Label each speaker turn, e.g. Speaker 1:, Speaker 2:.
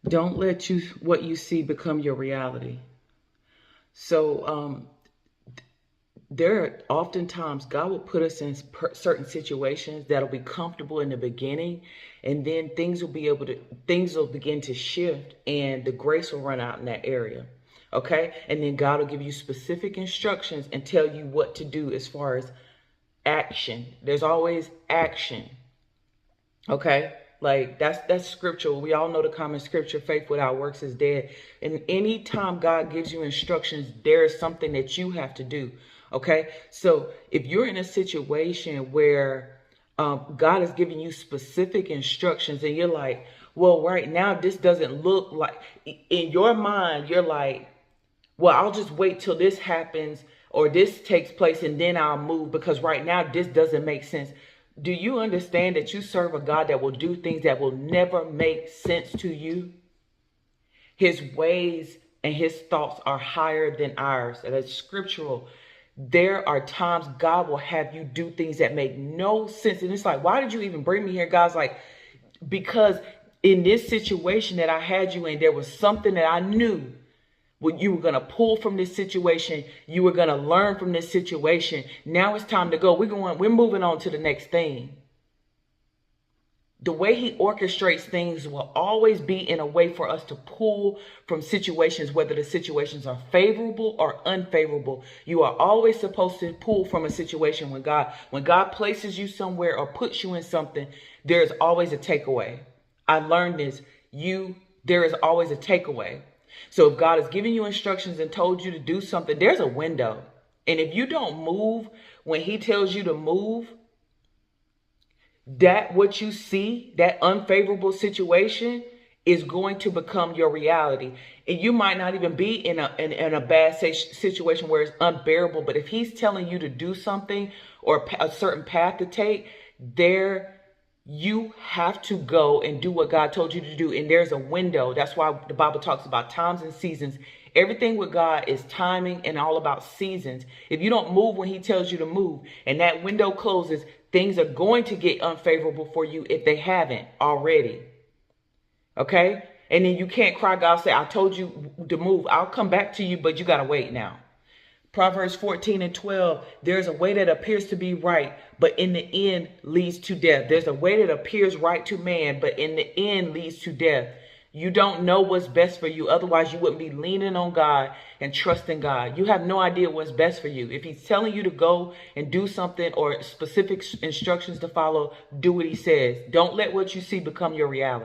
Speaker 1: Don't let what you see become your reality. So there are oftentimes God will put us in certain situations that'll be comfortable in the beginning, and then things will begin to shift, and the grace will run out in that area. Okay, and then God will give you specific instructions and tell you what to do as far as action. There's always action. Okay, like that's scriptural. We all know the common scripture: faith without works is dead. And anytime God gives you instructions, there is something that you have to do. Okay, so if you're in a situation where God is giving you specific instructions and you're like, well, right now this doesn't look like, in your mind you're like, well, I'll just wait till this happens or this takes place and then I'll move, because right now this doesn't make sense. Do you understand that you serve a God that will do things that will never make sense to you? His ways and his thoughts are higher than ours. And that's scriptural. There are times God will have you do things that make no sense. And it's like, why did you even bring me here? God's like, because in this situation that I had you in, there was something that I knew what you were going to pull from this situation. You were going to learn from this situation. Now it's time to go. We're moving on to the next thing. The way he orchestrates things will always be in a way for us to pull from situations, whether the situations are favorable or unfavorable. You are always supposed to pull from a situation. When God places you somewhere or puts you in something, there's always a takeaway. I learned this. There is always a takeaway. So if God is giving you instructions and told you to do something, there's a window. And if you don't move when he tells you to move, that what you see, that unfavorable situation, is going to become your reality. And you might not even be in a bad situation where it's unbearable. But if he's telling you to do something or a certain path to take, you have to go and do what God told you to do. And there's a window. That's why the Bible talks about times and seasons. Everything with God is timing and all about seasons. If you don't move when he tells you to move and that window closes, things are going to get unfavorable for you if they haven't already. Okay? And then you can't cry God, say, I told you to move. I'll come back to you, but you got to wait now. Proverbs 14:12, there's a way that appears to be right, but in the end leads to death. There's a way that appears right to man, but in the end leads to death. You don't know what's best for you. Otherwise, you wouldn't be leaning on God and trusting God. You have no idea what's best for you. If he's telling you to go and do something or specific instructions to follow, do what he says. Don't let what you see become your reality.